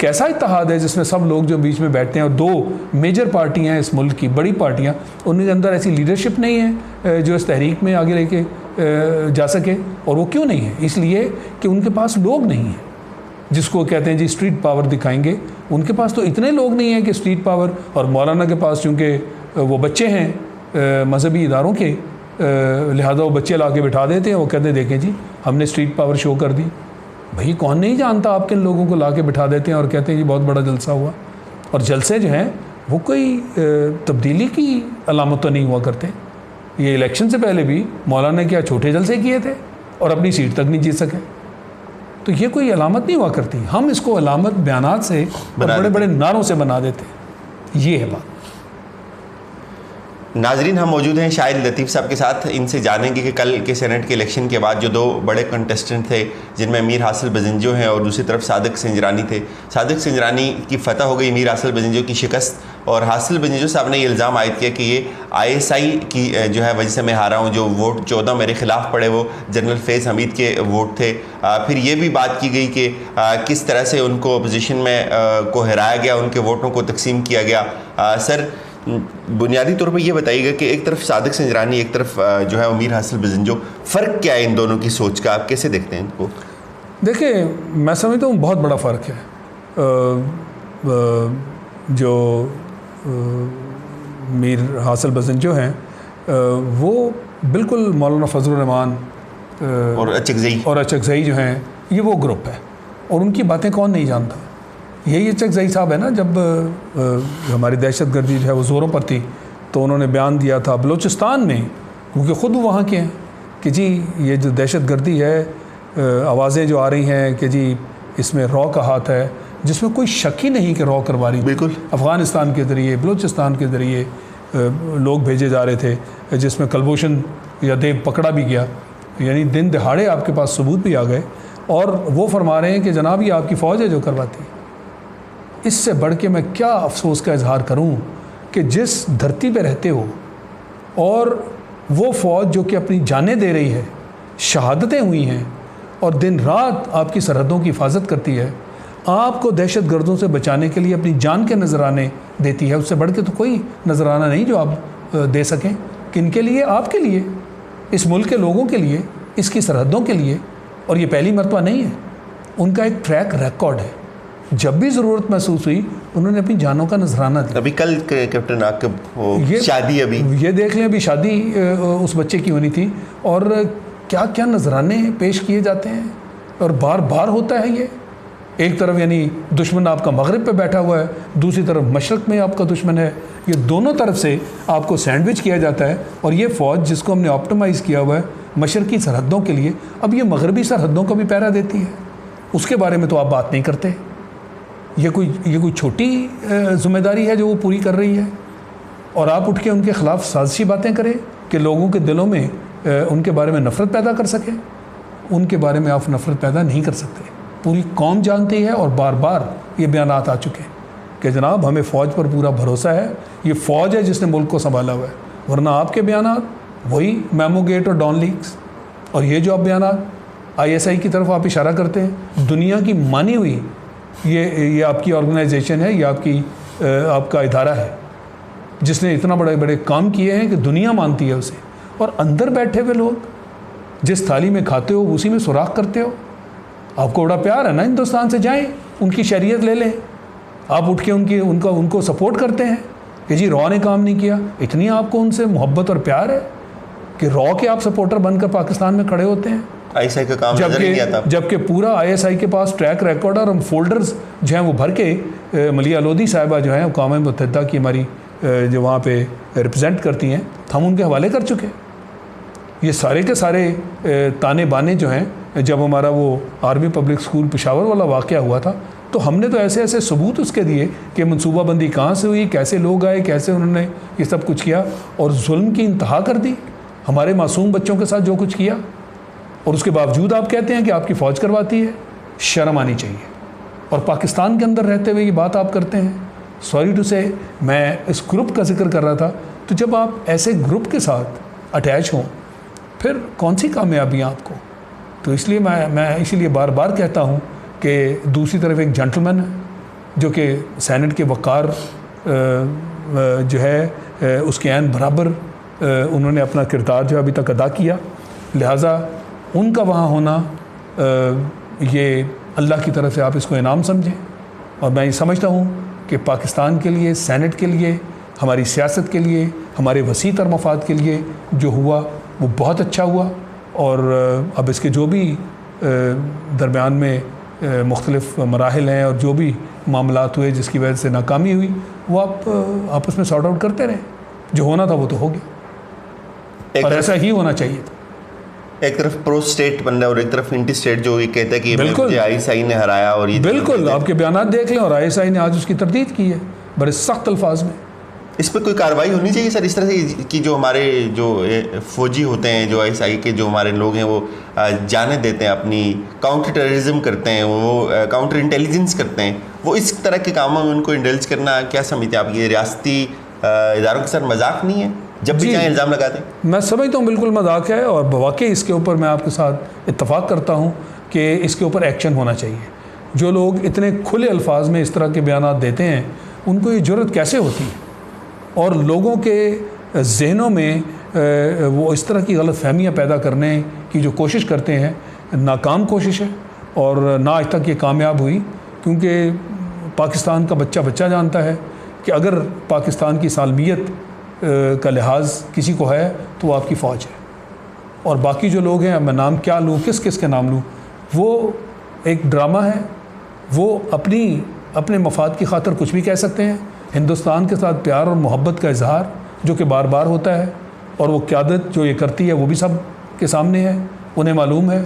कैसा इत्तेहाद है जिसमें सब लोग जो बीच में बैठते हैं, और दो मेजर पार्टियां हैं इस मुल्क की, बड़ी पार्टियां, उनके अंदर ऐसी लीडरशिप नहीं है जो इस तहरीक में आगे लेके जा सके। और वो क्यों नहीं है? इसलिए कि उनके पास लोग नहीं हैं, जिसको कहते हैं जी स्ट्रीट पावर दिखाएंगे। उनके पास तो इतने लोग नहीं हैं कि स्ट्रीट पावर, और मौलाना के पास चूँकि वो बच्चे हैं मजहबी इदारों के, लिहाजा वो बच्चे ला के बिठा देते हैं, वो कहते हैं देखें जी हमने स्ट्रीट पावर शो कर दी। भाई कौन नहीं जानता, आपके लोगों को ला के बिठा देते हैं और कहते हैं जी बहुत बड़ा जलसा हुआ। और जलसे जो हैं वो कोई तब्दीली की अलामत तो नहीं हुआ करते। ये इलेक्शन से पहले भी मौलाना ने क्या छोटे जलसे किए थे और अपनी सीट तक नहीं जीत सके। तो ये कोई अलामत नहीं हुआ करती, हम इसको अलामत बयानात से और बड़े बड़े नारों से बना देते हैं। ये है बात। नाजरीन, हम मौजूद हैं शाहिद लतीफ़ साहब के साथ। इनसे जानेंगे कि कल के सेनेट के इलेक्शन के बाद जो दो बड़े कंटेस्टेंट थे, जिनमें मीर हासिल बजिंजो हैं और दूसरी तरफ सादिक सिंजरानी थे। सादिक सिंजरानी की फतह हो गई, मीर हासिल बजिंजो की शिकस्त। और हासिल बजिंजो साहब ने ये इल्ज़ाम आयद किया कि ये ISI की जो है वजह से मैं हारा हूँ। जो वोट 14 मेरे ख़िलाफ़ पड़े वो जनरल फैज़ हमीद के वोट थे। फिर ये भी बात की गई कि किस तरह से उनको अपोजिशन में को हराया गया, उनके वोटों को तकसीम किया गया। सर, बुनियादी तौर पर ये बताइएगा कि एक तरफ सादिक सिंजरानी, एक तरफ जो है मीर हासिल बजिंजो, फ़र्क क्या है इन दोनों की सोच का? आप कैसे देखते हैं इनको? देखिए, मैं समझता हूँ बहुत बड़ा फ़र्क है। जो मीर हासिल बजिंजो हैं वो बिल्कुल मौलाना फजल रहमान और अचकज़ई जो हैं ये वो ग्रुप है, और उनकी बातें कौन नहीं जानता। यही अचकज़ई साहब है ना, जब हमारी दहशत गर्दी जो है वो ज़ोरों पर थी तो उन्होंने बयान दिया था बलूचिस्तान में, क्योंकि ख़ुद वो वहाँ के हैं, कि जी ये जो दहशत गर्दी है, आवाज़ें जो आ रही हैं कि जी इसमें रॉ का हाथ है, जिसमें कोई शक ही नहीं कि रॉ करवा रही। बिल्कुल अफ़गानिस्तान के ज़रिए, बलूचिस्तान के ज़रिए लोग भेजे जा रहे थे, जिसमें कलभूषण यादेव पकड़ा भी गया, यानी दिन दहाड़े आपके पास सबूत भी आ गए, और वो फरमा रहे हैं कि जनाब ये आपकी फ़ौज है जो करवाती है। इससे बढ़ के मैं क्या अफसोस का इजहार करूं कि जिस धरती पे रहते हो और वो फ़ौज जो कि अपनी जानें दे रही है, शहादतें हुई हैं और दिन रात आपकी सरहदों की हिफाजत करती है, आपको दहशत गर्दों से बचाने के लिए अपनी जान के नजराने देती है। उससे बढ़ के तो कोई नजराना नहीं जो आप दे सकें। किन के लिए? आपके लिए, इस मुल्क के लोगों के लिए, इसकी सरहदों के लिए। और ये पहली मरतबा नहीं है, उनका एक ट्रैक रिकॉर्ड है। जब भी ज़रूरत महसूस हुई उन्होंने अपनी जानों का नजराना दिया। अभी कल कैप्टन आकिब शादी, अभी ये देख लें, अभी शादी उस बच्चे की होनी थी, और क्या क्या नजराने पेश किए जाते हैं, और बार बार होता है ये। एक तरफ यानी दुश्मन आपका मगरिब पे बैठा हुआ है, दूसरी तरफ मशरक़ में आपका दुश्मन है। ये दोनों तरफ से आपको सैंडविच किया जाता है, और ये फ़ौज जिसको हमने ऑप्टिमाइज़ किया हुआ है मशरक़ी सरहदों के लिए, अब ये मगरबी सरहदों को भी पहरा देती है। उसके बारे में तो आप बात नहीं करते। ये कोई छोटी ज़िम्मेदारी है जो वो पूरी कर रही है, और आप उठ के उनके ख़िलाफ़ साजिशी बातें करें कि लोगों के दिलों में उनके बारे में नफ़रत पैदा कर सकें। उनके बारे में आप नफ़रत पैदा नहीं कर सकते। पूरी कौम जानती है, और बार बार ये बयानात आ चुके हैं कि जनाब हमें फ़ौज पर पूरा भरोसा है, ये फ़ौज है जिसने मुल्क को संभाला हुआ है। वरना आपके बयानात वही मेमो गेट और डॉन लीक्स, और ये जो आप बयानात ISI की तरफ आप इशारा करते हैं, दुनिया की मानी हुई ये आपकी ऑर्गेनाइजेशन है, ये आपका इदारा है जिसने इतना बड़े बड़े काम किए हैं कि दुनिया मानती है उसे, और अंदर बैठे हुए लोग जिस थाली में खाते हो उसी में सुराख करते हो। आपको बड़ा प्यार है ना हिंदुस्तान से, जाएं उनकी शरीयत ले लें। आप उठ के उनको सपोर्ट करते हैं कि जी रॉ ने काम नहीं किया। इतनी आपको उनसे मोहब्बत और प्यार है कि रॉ के आप सपोर्टर बनकर पाकिस्तान में खड़े होते हैं। ISI का काम नजर नहीं आता, जबकि पूरा ISI के पास ट्रैक रिकॉर्ड और हम फोल्डर्स जो हैं वो भर के, मलिया लोधी साहिबा जो हैं अक़वाम मुत्तहिदा की हमारी जो वहाँ पे रिप्रेजेंट करती हैं, हम उनके हवाले कर चुके हैं। ये सारे के सारे ताने बाने जो हैं, जब हमारा वो आर्मी पब्लिक स्कूल पेशावर वाला वाक़या हुआ था तो हमने तो ऐसे ऐसे सबूत उसके दिए कि मनसूबाबंदी कहाँ से हुई, कैसे लोग आए, कैसे उन्होंने ये सब कुछ किया, और जुल्म की इंतहा कर दी हमारे मासूम बच्चों के साथ जो कुछ किया। और उसके बावजूद आप कहते हैं कि आपकी फ़ौज करवाती है। शर्म आनी चाहिए। और पाकिस्तान के अंदर रहते हुए ये बात आप करते हैं। सॉरी टू से, मैं इस ग्रुप का जिक्र कर रहा था, तो जब आप ऐसे ग्रुप के साथ अटैच हों फिर कौन सी कामयाबी आपको। तो इसलिए मैं इसीलिए बार बार कहता हूँ कि दूसरी तरफ एक जेंटलमैन है, جو کہ سینٹ کے وقار جو ہے اس کے عین برابر انہوں نے اپنا کردار جو ابھی تک ادا کیا، لہٰذا ان کا وہاں ہونا یہ اللہ کی طرف سے آپ اس کو انعام سمجھیں۔ اور میں یہ سمجھتا ہوں کہ پاکستان کے لیے، سینٹ کے لیے، ہماری سیاست کے لیے، ہمارے وسیع تر مفاد کے لیے جو ہوا وہ بہت اچھا ہوا، اور اب اس کے جو بھی درمیان میں مختلف مراحل ہیں اور جو بھی معاملات ہوئے جس کی وجہ سے ناکامی ہوئی، وہ آپ آپس میں سارٹ آؤٹ کرتے رہیں، جو ہونا تھا وہ تو ہو گیا، اور ایسا ہی ہونا چاہیے تھا۔ ایک طرف پرو اسٹیٹ بن رہا ہے اور ایک طرف انٹی اسٹیٹ جو یہ کہتا ہے کہ بالکل آئی ایس آئی نے ہرایا، اور یہ بالکل آپ کے بیانات دیکھ لیں، اور آئی ایس آئی نے آج اس کی تردید کی ہے بڑے سخت الفاظ میں۔ اس پہ کوئی کارروائی ہونی چاہیے سر، اس طرح سے کہ جو ہمارے جو فوجی ہوتے ہیں، جو آئی ایس آئی کے جو ہمارے لوگ ہیں، وہ جانیں دیتے ہیں، اپنی کاؤنٹر ٹیررزم کرتے ہیں، وہ کاؤنٹر انٹیلیجنس کرتے ہیں، وہ اس طرح کے کاموں میں ان کو انڈلج کرنا کیا سمجھتے ہیں آپ؟ یہ ریاستی اداروں کے ساتھ مذاق نہیں ہے جب بھی چاہیں الزام لگاتے ہیں؟ میں سمجھتا ہوں بالکل مذاق ہے، اور بواقع اس کے اوپر میں آپ کے ساتھ اتفاق کرتا ہوں کہ اس کے اوپر ایکشن ہونا چاہیے۔ جو لوگ اتنے کھلے الفاظ میں اس طرح کے بیانات دیتے ہیں، ان کو یہ جرأت کیسے ہوتی ہے، اور لوگوں کے ذہنوں میں وہ اس طرح کی غلط فہمیاں پیدا کرنے کی جو کوشش کرتے ہیں، ناکام کوشش ہے، اور نہ آج تک یہ کامیاب ہوئی، کیونکہ پاکستان کا بچہ بچہ جانتا ہے کہ اگر پاکستان کی سالمیت کا لحاظ کسی کو ہے تو وہ آپ کی فوج ہے، اور باقی جو لوگ ہیں، اب میں نام کیا لوں، کس کس کے نام لوں، وہ ایک ڈرامہ ہے، وہ اپنے مفاد کی خاطر کچھ بھی کہہ سکتے ہیں۔ ہندوستان کے ساتھ پیار اور محبت کا اظہار جو کہ بار بار ہوتا ہے، اور وہ قیادت جو یہ کرتی ہے وہ بھی سب کے سامنے ہے، انہیں معلوم ہے،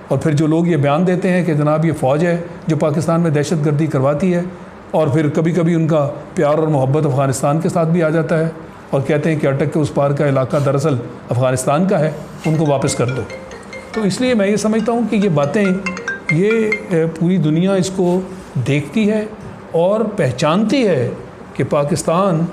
اور پھر جو لوگ یہ بیان دیتے ہیں کہ جناب یہ فوج ہے جو پاکستان میں دہشت گردی کرواتی ہے، اور پھر کبھی کبھی ان کا پیار اور محبت افغانستان کے ساتھ بھی آ جاتا ہے، اور کہتے ہیں کہ اٹک کے اس پار کا علاقہ دراصل افغانستان کا ہے، ان کو واپس کر دو۔ تو اس لیے میں یہ سمجھتا ہوں کہ یہ باتیں، یہ پوری دنیا اس کو دیکھتی ہے اور پہچانتی ہے کہ پاکستان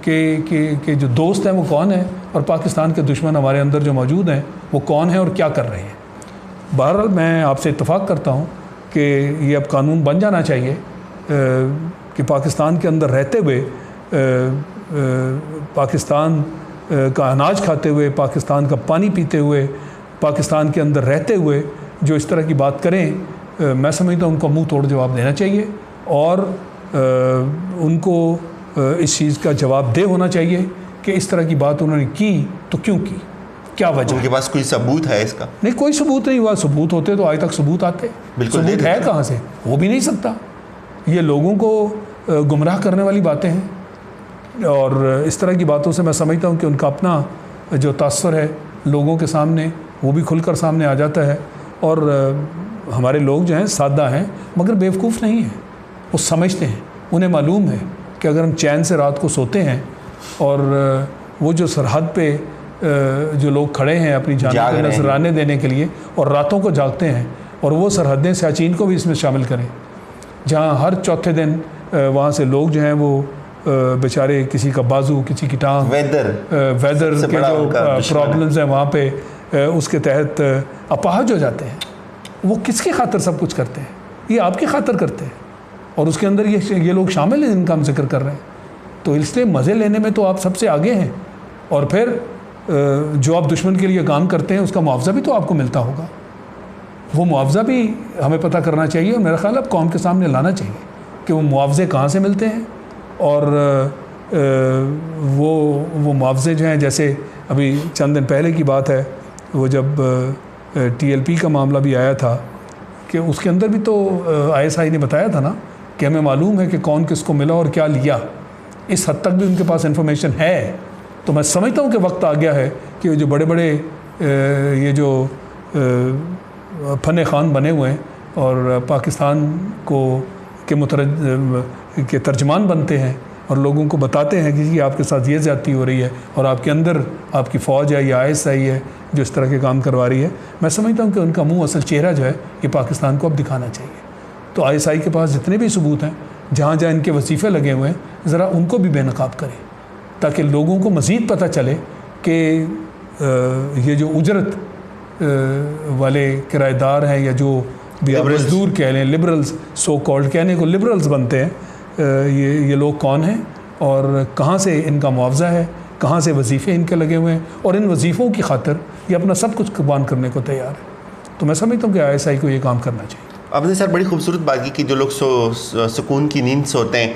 کے جو دوست ہیں وہ کون ہیں، اور پاکستان کے دشمن ہمارے اندر جو موجود ہیں وہ کون ہیں اور کیا کر رہے ہیں۔ بہرحال میں آپ سے اتفاق کرتا ہوں کہ یہ اب قانون بن جانا چاہیے کہ پاکستان کے اندر رہتے ہوئے، پاکستان کا اناج کھاتے ہوئے، پاکستان کا پانی پیتے ہوئے، پاکستان کے اندر رہتے ہوئے جو اس طرح کی بات کریں، میں سمجھتا ہوں ان کو منہ توڑ جواب دینا چاہیے، اور ان کو اس چیز کا جواب دہ ہونا چاہیے کہ اس طرح کی بات انہوں نے کی تو کیوں کی، کیا وجہ؟ ان کے پاس کوئی ثبوت ہے اس کا؟ نہیں، کوئی ثبوت نہیں ہوا۔ ثبوت ہوتے تو آج تک ثبوت آتے، ثبوت ہے کہاں سے؟ ہو بھی نہیں سکتا۔ یہ لوگوں کو گمراہ کرنے والی باتیں ہیں، اور اس طرح کی باتوں سے میں سمجھتا ہوں کہ ان کا اپنا جو تاثر ہے لوگوں کے سامنے وہ بھی کھل کر سامنے آ جاتا ہے، اور ہمارے لوگ جو ہیں سادہ ہیں مگر بیوقوف نہیں ہیں، وہ سمجھتے ہیں، انہیں معلوم ہے کہ اگر ہم چین سے رات کو سوتے ہیں، اور وہ جو سرحد پہ جو لوگ کھڑے ہیں اپنی جانوں کو نذرانے دینے کے لیے اور راتوں کو جاگتے ہیں، اور وہ سرحدیں سیاچین کو بھی اس میں شامل کریں، جہاں ہر چوتھے دن وہاں سے لوگ جو ہیں وہ بیچارے کسی کا بازو، کسی کی ٹانگ، ویدر کے جو پرابلمز ہیں وہاں پہ اس کے تحت اپاہج ہو جاتے ہیں۔ وہ کس کی خاطر سب کچھ کرتے ہیں؟ یہ آپ کی خاطر کرتے ہیں، اور اس کے اندر یہ لوگ شامل ہیں جن کا ہم ذکر کر رہے ہیں۔ تو اس لیے مزے لینے میں تو آپ سب سے آگے ہیں، اور پھر جو آپ دشمن کے لیے کام کرتے ہیں اس کا معاوضہ بھی تو آپ کو ملتا ہوگا، وہ معاوضہ بھی ہمیں پتہ کرنا چاہیے، اور میرا خیال اب قوم کے سامنے لانا چاہیے کہ وہ معاوضے کہاں سے ملتے ہیں، اور وہ معاوضے جو ہیں، جیسے ابھی چند دن پہلے کی بات ہے، وہ جب ٹی ایل پی کا معاملہ بھی آیا تھا، کہ اس کے اندر بھی تو آئی ایس آئی نے بتایا تھا نا کہ ہمیں معلوم ہے کہ کون کس کو ملا اور کیا لیا، اس حد تک بھی ان کے پاس انفارمیشن ہے۔ تو میں سمجھتا ہوں کہ وقت آ گیا ہے کہ جو بڑے بڑے یہ جو فن خوان بنے ہوئے ہیں اور پاکستان کے ترجمان بنتے ہیں اور لوگوں کو بتاتے ہیں کہ آپ کے ساتھ یہ زیادتی ہو رہی ہے اور آپ کے اندر آپ کی فوج ہے یا آئی ایس آئی ہے جو اس طرح کے کام کروا رہی ہے، میں سمجھتا ہوں کہ ان کا منہ اصل چہرہ جو ہے یہ پاکستان کو اب دکھانا چاہیے۔ تو آئی ایس آئی کے پاس جتنے بھی ثبوت ہیں، جہاں جہاں ان کے وظیفے لگے ہوئے ہیں، ذرا ان کو بھی بے نقاب کریں تاکہ لوگوں کو مزید پتہ چلے کہ یہ جو اجرت والے کرایہ دار ہیں یا جو بھی آپ مزدور کہہ لیں، لبرلز سو کالڈ، کہنے کو لبرلز بنتے ہیں، یہ لوگ کون ہیں اور کہاں سے ان کا معاوضہ ہے، کہاں سے وظیفے ان کے لگے ہوئے ہیں، اور ان وظیفوں کی خاطر یہ اپنا سب کچھ قربان کرنے کو تیار ہے. تو میں سمجھتا ہوں کہ ISI کو یہ کام کرنا چاہیے. آپ نے سر بڑی خوبصورت بات کی کہ جو لوگ سکون کی نیند سوتے ہیں